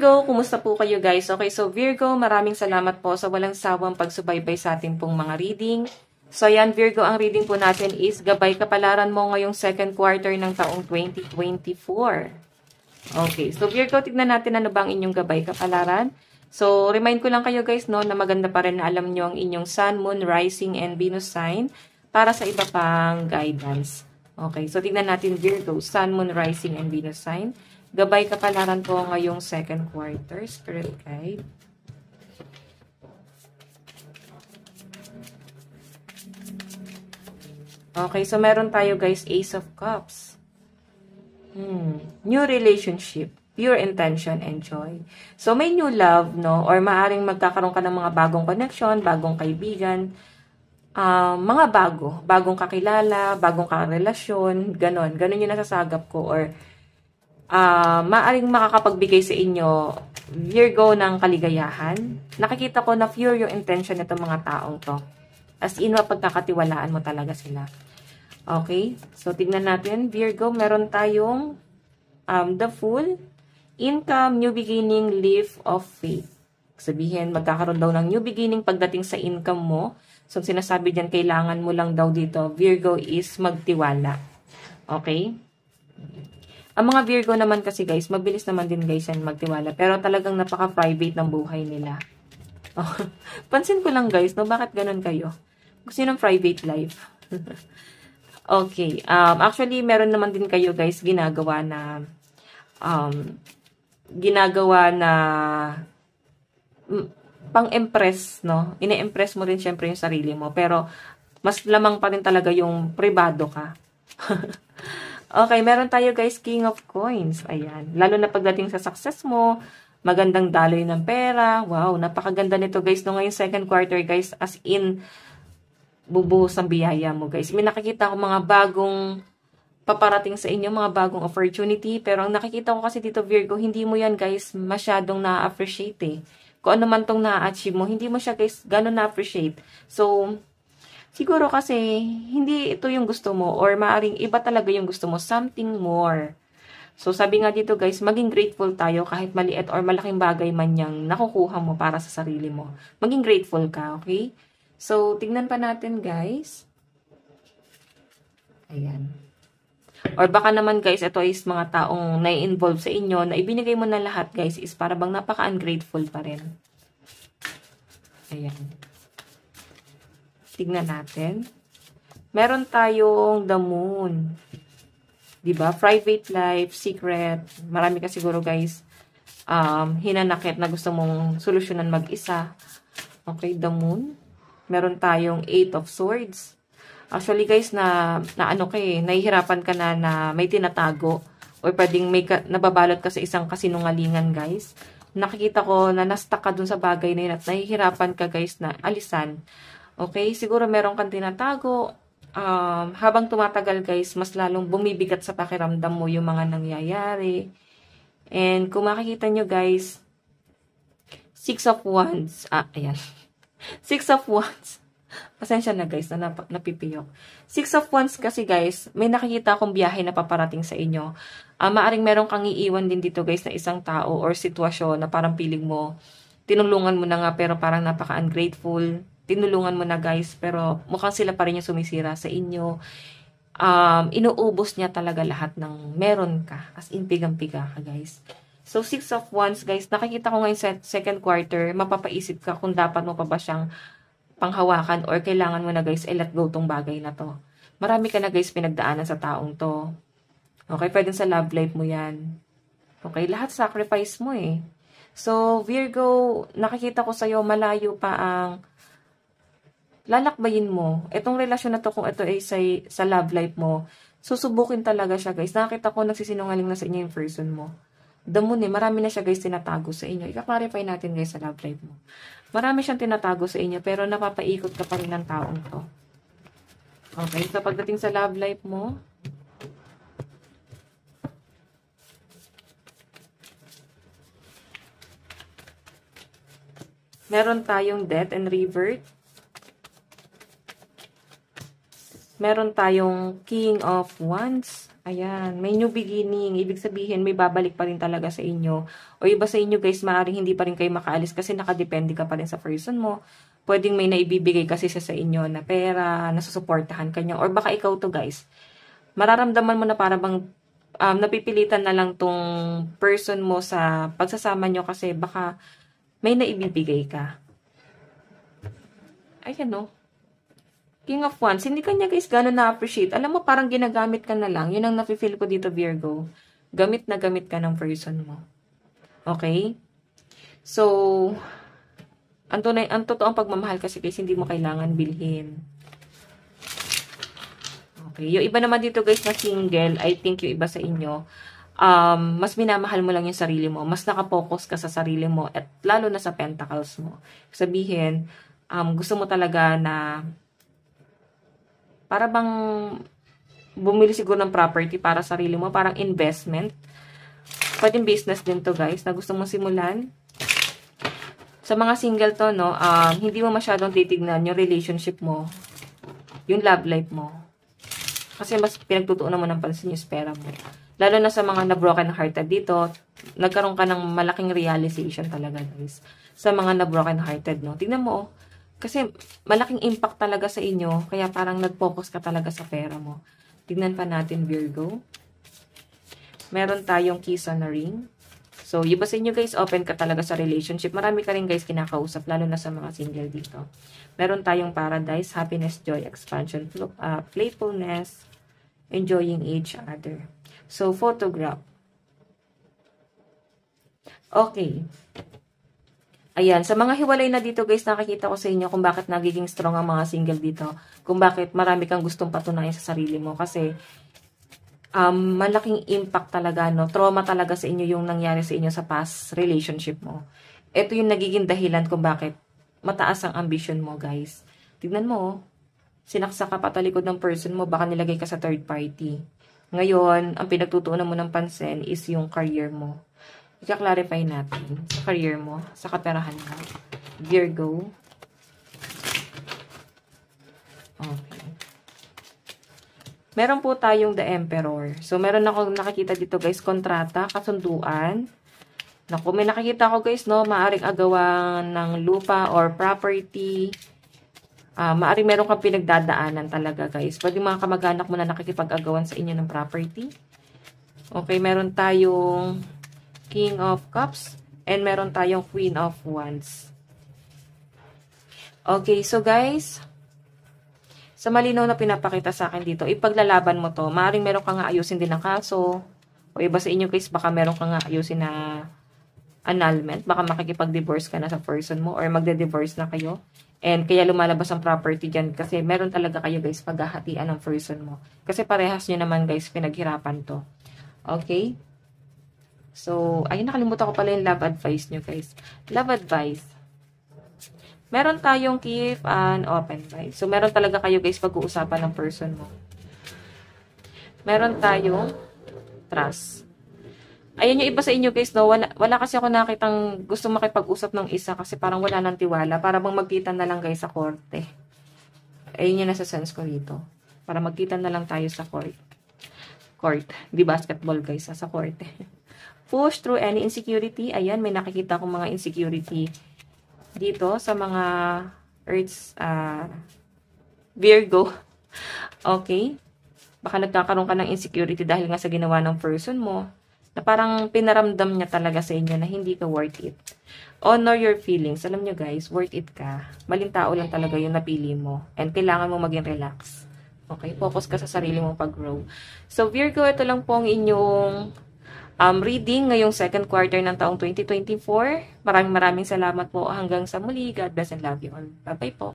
Virgo, kumusta po kayo guys? Okay, so Virgo, maraming salamat po sa walang sawang pagsubaybay sa ating pong mga reading. So yan, Virgo, ang reading po natin is gabay kapalaran mo ngayong second quarter ng taong 2024. Okay, so Virgo, tignan natin ano ba ang inyong gabay kapalaran. So, remind ko lang kayo guys, no, na maganda pa rin na alam nyo ang inyong Sun, Moon, Rising, and Venus sign para sa iba pang guidance. Okay, so tignan natin Virgo, Sun, Moon, Rising, and Venus sign. Gabay kapalaran po ngayong second quarter, Spirit Guide. Okay, so meron tayo guys, Ace of Cups. New relationship, pure intention and joy. So may new love, no? Or maaring magkakaroon ka ng mga bagong connection, bagong kaibigan, mga bagong kakilala, bagong karelasyon, ganon yung nasasagap ko. Or maaring makakapagbigay sa inyo, Virgo, ng kaligayahan. Nakikita ko na pure yung intention nitong mga taong to. As in, mapagkakatiwalaan mo talaga sila. Okay? So, tignan natin. Virgo, meron tayong the Fool, income, new beginning, leap of faith. Sabihin, magkakaroon daw ng new beginning pagdating sa income mo. So, sinasabi dyan, kailangan mo lang daw dito, Virgo, is magtiwala. Okay? Ang mga Virgo naman kasi guys, mabilis naman din guys yan magtiwala. Pero talagang napaka-private ng buhay nila. Oh, pansin ko lang guys, no, bakit ganun kayo? Gusto ng private life. Okay. Actually, meron naman din kayo guys ginagawa na pang-impress, no? Ine-impress mo rin syempre yung sarili mo. Pero, mas lamang pa rin talaga yung privado ka. Okay, meron tayo guys, King of Coins. Ayan. Lalo na pagdating sa success mo, magandang daloy ng pera. Wow, napakaganda nito guys. No, ngayong second quarter guys, as in, bubuhos ang biyaya mo guys. May nakikita ko mga bagong paparating sa inyo, mga bagong opportunity. Pero ang nakikita ko kasi dito Virgo, hindi mo yan guys masyadong na-appreciate eh. Kung ano man tong na-achieve mo, hindi mo siya guys gano'n na-appreciate. So, siguro kasi hindi ito yung gusto mo or maaring iba talaga yung gusto mo. Something more. So, sabi nga dito guys, maging grateful tayo kahit maliit or malaking bagay man yung nakukuha mo para sa sarili mo. Maging grateful ka, okay? So, tignan pa natin, guys. Ayan. Or baka naman, guys, ito is mga taong nai-involve sa inyo na ibinigay mo na lahat, guys, is para bang napaka-ungrateful pa rin. Ayan. Tignan natin. Meron tayong the Moon. Diba? Private life, secret. Marami ka siguro, guys, hinanakit na gusto mong solusyonan mag-isa. Okay, the Moon. Meron tayong 8 of Swords. Actually guys, nahihirapan ka na may tinatago or pwedeng may nababalot ka sa isang kasinungalingan guys. Nakikita ko na na-stuck ka dun sa bagay na yun at nahihirapan ka guys na alisan. Okay, siguro meron kang tinatago. Habang tumatagal guys, mas lalong bumibigat sa pakiramdam mo yung mga nangyayari. And kung makikita nyo guys, 6 of Wands. Ayan. 6 of Wands. Pasensya na guys, na napipiyok. 6 of Wands kasi guys, may nakikita akong biyahe na paparating sa inyo. Maaring meron kang iiwan din dito guys na isang tao or sitwasyon na parang piling mo, tinulungan mo na nga pero parang napaka-ungrateful. Tinulungan mo na guys, pero mukhang sila pa rin yung sumisira sa inyo. Inuubos niya talaga lahat ng meron ka. As in, pigang-piga ka guys. So, 6 of Wands, guys, nakikita ko ngayon sa second quarter, mapapaisip ka kung dapat mo pa ba siyang panghawakan or kailangan mo na, guys, let go tong bagay na to. Marami ka na, guys, pinagdaanan sa taong to. Okay, pwede sa love life mo yan. Okay, lahat sacrifice mo eh. So, Virgo, nakikita ko sa'yo, malayo pa ang lalakbayin mo. Itong relasyon na to, kung ito ay sa love life mo, susubukin talaga siya, guys. Nakita ko, nagsisinungaling na sa inyo yung person mo. The Moon marami na siya guys tinatago sa inyo. I-clarify natin guys sa love life mo. Marami siyang tinatago sa inyo pero napapaikot ka pa rin ng taong to. Okay, so pagdating sa love life mo, meron tayong Death and Rebirth. Meron tayong King of Wands. Ayan, may new beginning. Ibig sabihin, may babalik pa rin talaga sa inyo. O iba sa inyo guys, maaaring hindi pa rin kayo makaalis kasi nakadepende ka pa rin sa person mo. Pwedeng may naibibigay kasi siya sa inyo na pera, nasusuportahan ka niya. Or baka ikaw to guys, mararamdaman mo na para bang napipilitan na lang tong person mo sa pagsasama nyo kasi baka may naibibigay ka. Ayan no. King of Wands, hindi kanya guys gano'n na-appreciate. Alam mo, parang ginagamit ka na lang. Yun ang nafe-feel ko dito, Virgo. Gamit na gamit ka ng person mo. Okay? So, ang totoong pagmamahal kasi guys, hindi mo kailangan bilhin. Okay? Yung iba naman dito guys na single, I think yung iba sa inyo, mas minamahal mo lang yung sarili mo. Mas nakapokus ka sa sarili mo. At lalo na sa pentacles mo. Sabihin, gusto mo talaga na para bang bumili siguro ng property para sa sarili mo, parang investment. Pwedeng business din to guys, na gusto mong simulan. Sa mga single to, no, hindi mo masyadong titignan yung relationship mo, yung love life mo. Kasi mas pinagtutuunan mo ng pansin yung pera mo. Lalo na sa mga na-broken hearted dito, nagkaroon ka ng malaking realization talaga guys. Sa mga na-broken hearted, no. Tingnan mo, kasi malaking impact talaga sa inyo, kaya parang nag-focus ka talaga sa pera mo. Tignan pa natin, Virgo. Meron tayong kiss on a ring. So, iba sa inyo guys, open ka talaga sa relationship. Marami ka rin guys kinakausap, lalo na sa mga single dito. Meron tayong paradise, happiness, joy, expansion, playfulness, enjoying each other. So, photograph. Okay. Ayan, sa mga hiwalay na dito guys, nakikita ko sa inyo kung bakit nagiging strong ang mga single dito. Kung bakit marami kang gustong patunayan sa sarili mo. Kasi, malaking impact talaga, no? Trauma talaga sa inyo yung nangyari sa inyo sa past relationship mo. Ito yung nagiging dahilan kung bakit mataas ang ambition mo, guys. Tignan mo, sinaksak ka patalikod ng person mo, baka nilagay ka sa third party. Ngayon, ang pinagtutuunan mo ng pansin is yung career mo. Ika-clarify natin sa career mo, sa kaperahan mo. Virgo. Okay. Meron po tayong The Emperor. So, meron akong nakikita dito guys, kontrata, kasunduan. Naku, may nakikita ko guys, no, maaring agawan ng lupa or property. Maaring meron kang pinagdadaanan talaga guys. Pwede mga kamag-anak mo na nakikipag-agawan sa inyo ng property. Okay, meron tayong King of Cups, and meron tayong Queen of Wands. Okay, so guys, sa malinaw na pinapakita sa akin dito, ipaglalaban mo to. Maaaring meron ka nga ayusin din ng kaso, o iba sa inyo guys, baka meron ka nga ayusin na annulment, baka makikipag-divorce ka na sa person mo, or magde-divorce na kayo. And kaya lumalabas ang property dyan, kasi meron talaga kayo guys, paghahatian ng person mo. Kasi parehas nyo naman guys, pinaghirapan to. Okay? So, ayun, nakalimutan ko pala yung love advice nyo, guys. Love advice. Meron tayong keep an open mind. So, meron talaga kayo, guys, pag-uusapan ng person mo. Meron tayong trust. Ayun yung iba sa inyo, guys, no? Wala kasi ako nakitang gusto makipag-usap ng isa kasi parang wala nang tiwala. Para bang magkita na lang, guys, sa korte. Ayun yung nasa sense ko dito. Para magkita na lang tayo sa court. Di basketball, guys, sa korte. Push through any insecurity. Ayan, may nakikita akong mga insecurity dito sa mga Earths, Virgo. Okay? Baka nagkakaroon ka ng insecurity dahil nga sa ginawa ng person mo, na parang pinaramdam niya talaga sa inyo na hindi ka worth it. Honor your feelings. Alam nyo guys, worth it ka. Maling tao lang talaga yung napili mo. And kailangan mo maging relax. Okay? Focus ka sa sarili mong pag-grow. So, Virgo, ito lang po ang inyong reading ngayong second quarter ng taong 2024. Maraming salamat po. Hanggang sa muli. God bless and love you all. Bye-bye po.